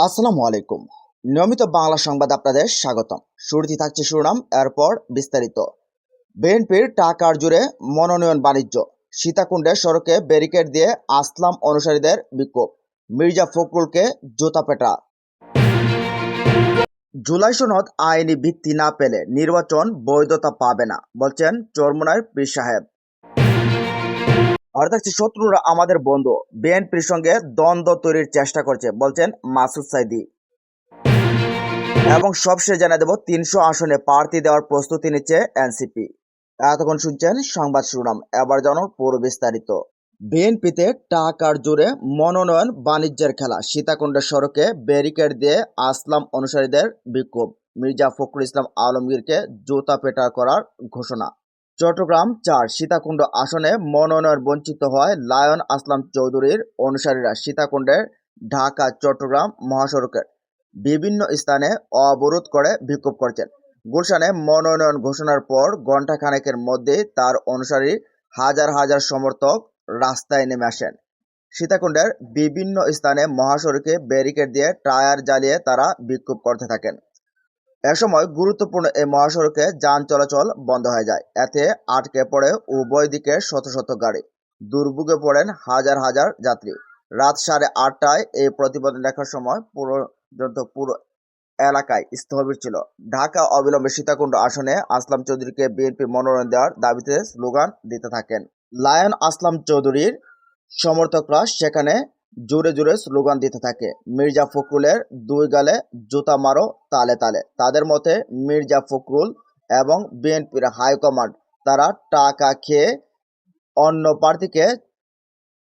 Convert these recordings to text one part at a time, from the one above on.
আসসালামু আলাইকুম। নিয়মিত বাংলা সংবাদ আপনাদের স্বাগতম। শুরুতেই থাকছে শিরোনাম, এরপর বিস্তারিত। বিএনপির টাকার জোরে মনোনয়ন বাণিজ্য, সীতাকুণ্ডে সড়কে ব্যারিকেড দিয়ে আসলাম অনুসারীদের বিক্ষোভ, মির্জা ফখরুলকে জুতাপেটা। জুলাই সনদ আইনি ভিত্তি না পেলে নির্বাচন বৈধতা পাবে না, বলছেন চরমোনাইর পীর সাহেব। আর থাকছে শত্রুরা আমাদের বন্ধু, বিএনপির সঙ্গে দ্বন্দ্ব তৈরির চেষ্টা করছে, বলছেন মাসুদ সাইদি। এবং সবশেষে জানিয়ে দেব ৩০০ আসনে প্রার্থী দেওয়ার প্রস্তুতি নিচ্ছে এনসিপি। এতক্ষণ শুনছেন সংবাদ শিরোনাম, এবার জানুন পুরো বিস্তারিত। বিএনপিতে টাকার জোরে মনোনয়ন বাণিজ্যের খেলা, সীতাকুণ্ডের সড়কে ব্যারিকেড দিয়ে আসলাম অনুসারীদের বিক্ষোভ, মির্জা ফখরুল ইসলাম আলমগীরকে জুতা পেটা করার ঘোষণা। চট্টগ্রাম ৪ সীতাকুণ্ড আসনে মনোনয়ন বঞ্চিত হয় লায়ন আসলাম চৌধুরীর অনুসারীরা সীতাকুণ্ডের ঢাকা চট্টগ্রাম মহাসড়কের বিভিন্ন স্থানে অবরোধ করে বিক্ষোভ করছেন। গুলশানে মনোনয়ন ঘোষণার পর ঘণ্টাখানেকের মধ্যেই তার অনুসারী হাজার হাজার সমর্থক রাস্তায় নেমে আসেন। সীতাকুণ্ডের বিভিন্ন স্থানে মহাসড়কে ব্যারিকেড দিয়ে টায়ার জ্বালিয়ে তারা বিক্ষোভ করতে থাকেন। এ সময় গুরুত্বপূর্ণ এই মহাসড়কে যান চলাচল বন্ধ হয়ে যায়। এতে আটকে পড়ে উভয় দিকে শত শত গাড়ি, দুর্ভোগে পড়েন হাজার হাজার যাত্রী। রাত 8:30টায় এই প্রতিবেদন লেখার সময় পুরো এলাকায় স্থবির ছিল। ঢাকা অবিলম্বে সীতাকুণ্ড আসনে আসলাম চৌধুরীকে বিএনপি মনোনয়ন দেওয়ার দাবিতে স্লোগান দিতে থাকেন। লায়ন আসলাম চৌধুরীর সমর্থকরা সেখানে জোরে জোরে স্লোগান দিতে থাকে, মির্জা ফখরুলের দুই গালে জুতা মারো তালে তালে। তাদের মতে মির্জা ফখরুল এবং বিএনপির হাইকমান্ড তারা টাকা খেয়ে অন্য প্রার্থীকে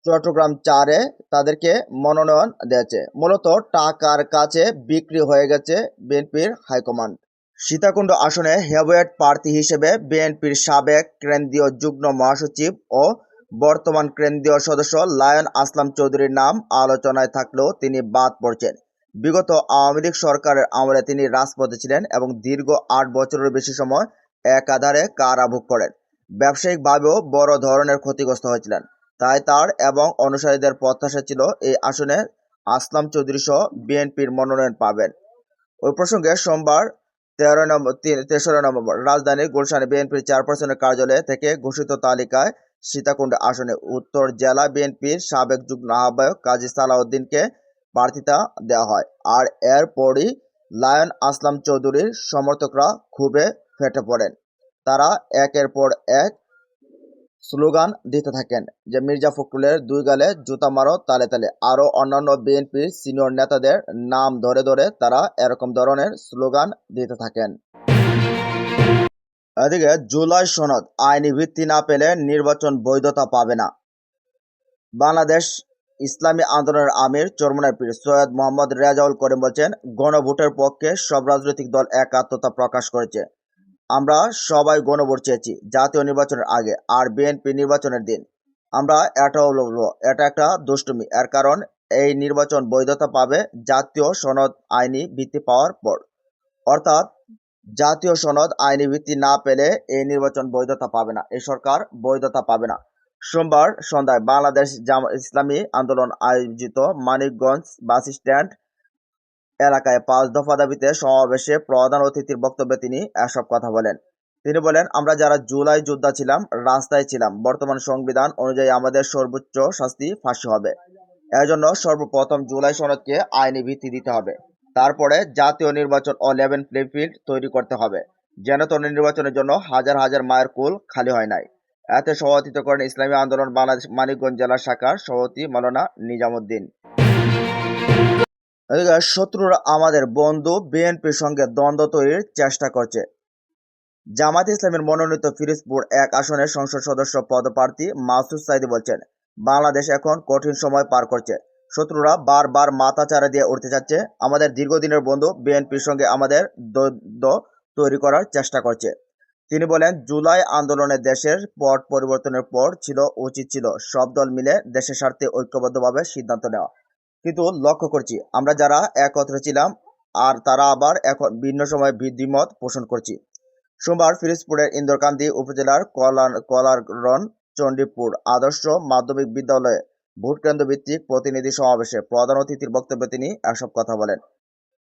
চট্টগ্রাম ৪-এ তাদেরকে মনোনয়ন দিয়েছে। মূলত টাকার কাছে বিক্রি হয়ে গেছে বিএনপির হাইকমান্ড। সীতাকুণ্ড আসনে হেভিওয়েট প্রার্থী হিসেবে বিএনপির সাবেক কেন্দ্রীয় যুগ্ম মহাসচিব ও বর্তমান কেন্দ্রীয় সদস্য লায়ন আসলাম চৌধুরীর নাম আলোচনায় থাকলেও তিনি বাদ পড়ছেন। বিগত আওয়ামী লীগ সরকারের আমলে তিনি রাজপথে ছিলেন এবং দীর্ঘ ৮ বছরের বেশি সময় একাধারে কারাভোগ করেন। ব্যবসায়িকভাবেও বড় ধরনের ক্ষতিগ্রস্ত হয়েছিলেন। তাই তার এবং অনুসারীদের প্রত্যাশা ছিল এই আসনে আসলাম চৌধুরী সহ বিএনপির মনোনয়ন পাবেন। ওই প্রসঙ্গে সোমবার ৩রা নভেম্বর রাজধানীর গুলশানে বিএনপির চেয়ারপারসনের কার্যালয় থেকে ঘোষিত তালিকায় সীতাকুণ্ড আসনে উত্তর জেলা বিএনপির সাবেক যুগ্ম আহ্বায়ক কাজী সালাউদ্দিনকে প্রার্থিতা দেওয়া হয়। আর এরপরই লায়ন আসলাম চৌধুরীর সমর্থকরা ক্ষোভে ফেটে পড়েন। তারা একের পর এক স্লোগান দিতে থাকেন যে মির্জা ফখরুলের দুই গালে জুতা মারো তালে তালে। আরও অন্যান্য বিএনপির সিনিয়র নেতাদের নাম ধরে ধরে তারা এরকম ধরনের স্লোগান দিতে থাকেন। এদিকে জুলাই সনদ আইনি ভিত্তি না পেলে নির্বাচন বৈধতা পাবে না। বাংলাদেশ ইসলামী আন্দোলনের আমির চরমোনাই পীর সৈয়দ মোহাম্মদ রেজাউল করিম বলছেন, গণভোটের পক্ষে সব রাজনৈতিক দল একাত্মতা প্রকাশ করেছে। আমরা সবাই গণভোট চেয়েছি জাতীয় নির্বাচনের আগে আর বিএনপি নির্বাচনের দিন। আমরা এটাও বলবো এটা একটা দুষ্টুমি, এর কারণ এই নির্বাচন বৈধতা পাবে জাতীয় সনদ আইনি ভিত্তি পাওয়ার পর। অর্থাৎ জাতীয় সনদ আইনি ভিত্তি না পেলে এই নির্বাচন বৈধতা পাবে না, এই সরকার বৈধতা পাবে না। সোমবার সন্ধ্যায় বাংলাদেশ ইসলামী আন্দোলন আয়োজিত মানিকগঞ্জ বাস স্ট্যান্ড এলাকায় ৫ দফা দাবিতে সমাবেশে প্রধান অতিথির বক্তব্যে তিনি এসব কথা বলেন। তিনি বলেন, আমরা যারা জুলাই যোদ্ধা ছিলাম, রাস্তায় ছিলাম, বর্তমান সংবিধান অনুযায়ী আমাদের সর্বোচ্চ শাস্তি ফাঁসি হবে। এজন্য সর্বপ্রথম জুলাই সনদকে আইনি ভিত্তি দিতে হবে। তারপরে জাতীয় নির্বাচন ও লেভেল প্লে ফিল্ড তৈরি করতে হবে। যেন তেন নির্বাচনের জন্য হাজার হাজার মায়ের কুল খালি হয় নাই। এতে সভাপতিত্ব করেন ইসলামী আন্দোলন বাংলাদেশ মানিকগঞ্জ জেলা শাখার সভাপতি মাওলানা নিজামুদ্দিন। এদিকে শত্রুরা আমাদের বন্ধু, বিএনপির সঙ্গে দ্বন্দ্ব তৈরির চেষ্টা করছে। জামায়াত ইসলামীর মনোনীত ফিরোজপুর ১ আসনের সংসদ সদস্য পদপ্রার্থী মাসুদ সাইদি বলছেন, বাংলাদেশ এখন কঠিন সময় পার করছে। শত্রুরা বারবার মাথা চারা দিয়ে উঠতে যাচ্ছে। আমাদের দীর্ঘদিনের বন্ধু বিএনপির সঙ্গে আমাদের দ্বন্দ্ব তৈরি করার চেষ্টা করছে। তিনি বলেন, জুলাই আন্দোলনে দেশের পট পরিবর্তনের পর উচিত ছিল সব দল মিলে দেশের স্বার্থে ঐক্যবদ্ধভাবে সিদ্ধান্ত নেওয়া। কিন্তু লক্ষ্য করছি আমরা যারা একত্রে ছিলাম আর তারা আবার এখন ভিন্ন সময়ে দ্বিমত পোষণ করছি। সোমবার ফিরোজপুরের ইন্দ্রকান্দি উপজেলার কলারন চণ্ডীপুর আদর্শ মাধ্যমিক বিদ্যালয়ে ভোট কেন্দ্র ভিত্তিক প্রতিনিধি সমাবেশে প্রধান অতিথির বক্তব্যে তিনি এসব কথা বলেন।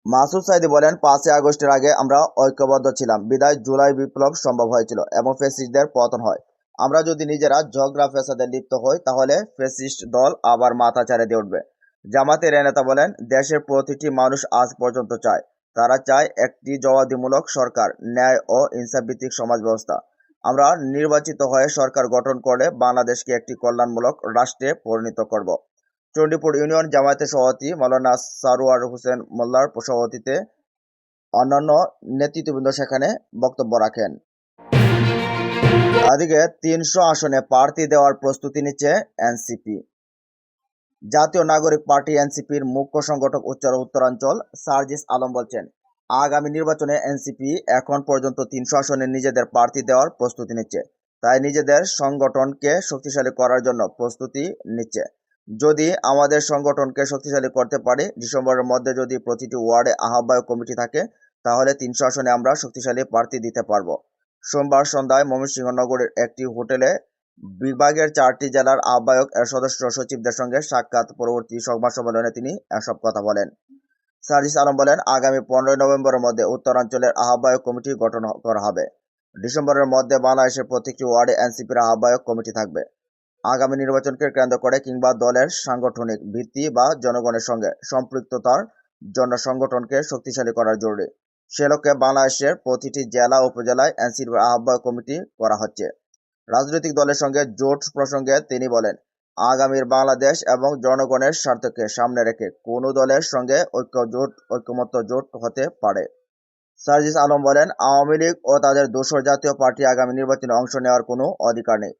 মাসুদ সাইদি বলেন, 5ই আগস্টের আগে আমরা ঐক্যবদ্ধ ছিলাম বিধায় জুলাই বিপ্লব সম্ভব হয়েছিল এবং ফ্যাসিস্টদের পতন হয়। আমরা যদি নিজেরা ঝগড়া ফ্যাসাদে লিপ্ত হই তাহলে ফ্যাসিস্ট দল আবার মাথা চাড়ে দিয়ে উঠবে। জামাতের এ নেতা বলেন, দেশের প্রতিটি মানুষ আজ পর্যন্ত চায়, তারা চায় একটি জবাবদিহিমূলক সরকার, ন্যায় ও ইনসাফ ভিত্তিক সমাজ ব্যবস্থা। আমরা নির্বাচিত হয়ে সরকার গঠন করলে বাংলাদেশকে একটি কল্যাণমূলক রাষ্ট্রে পরিণত করব। চণ্ডীপুর ইউনিয়ন জামায়াতের সভাপতি মাওলানা সারোয়ার হোসেন মোল্লার সভাপতিত্বে অন্যান্য নেতৃত্ববৃন্দ সেখানে বক্তব্য রাখেন। এদিকে 300 আসনে প্রার্থী দেওয়ার প্রস্তুতি নিচ্ছে এনসিপি। জাতীয় নাগরিক পার্টি এনসিপির মুখ্য সংগঠক উত্তরাঞ্চল সার্জিস আলম বলছেন, আগামী নির্বাচনে এনসিপি এখন পর্যন্ত 300 আসনে নিজেদের প্রার্থী দেওয়ার প্রস্তুতি নিচ্ছে। তাই নিজেদের সংগঠনকে শক্তিশালী করার জন্য প্রস্তুতি নিচ্ছে। যদি আমাদের সংগঠনকে শক্তিশালী করতে পারি, ডিসেম্বরের মধ্যে যদি প্রতিটি ওয়ার্ডে আহ্বায়ক কমিটি থাকে, তাহলে 300 আসনে আমরা শক্তিশালী প্রার্থী দিতে পারব। সোমবার সন্ধ্যায় ময়মনসিংহ নগরের একটি হোটেলে বিভাগের 4টি জেলার আহ্বায়ক এর সদস্য সচিবদের সঙ্গে সাক্ষাৎ পরবর্তী সংবাদ সম্মেলনে তিনি এসব কথা বলেন। সার্জিস আলম বলেন, আগামী 15 নভেম্বরের মধ্যে উত্তরাঞ্চলের আহ্বায়ক কমিটি গঠন করা হবে। ডিসেম্বরের মধ্যে বাংলাদেশের প্রত্যেকটি ওয়ার্ডে এনসিপির আহ্বায়ক কমিটি থাকবে। আগামী নির্বাচনকে কেন্দ্র করে কিংবা দলের সাংগঠনিক ভিত্তি বা জনগণের সঙ্গে সম্পৃক্ততার জন্য সংগঠনকে শক্তিশালী করা জরুরি। সে লক্ষ্যে বাংলাদেশের প্রতিটি জেলা উপজেলায় এনসিপির আহ্বায়ক কমিটি করা হচ্ছে। রাজনৈতিক দলের সঙ্গে জোট প্রসঙ্গে তিনি বলেন, আগামীর বাংলাদেশ এবং জনগণের স্বার্থকে সামনে রেখে কোনো দলের সঙ্গে ঐকমত্য জোট হতে পারে। সার্জিস আলম বলেন, আওয়ামী লীগ ও তাদের দোসর জাতীয় পার্টি আগামী নির্বাচনে অংশ নেওয়ার কোনো অধিকার নেই।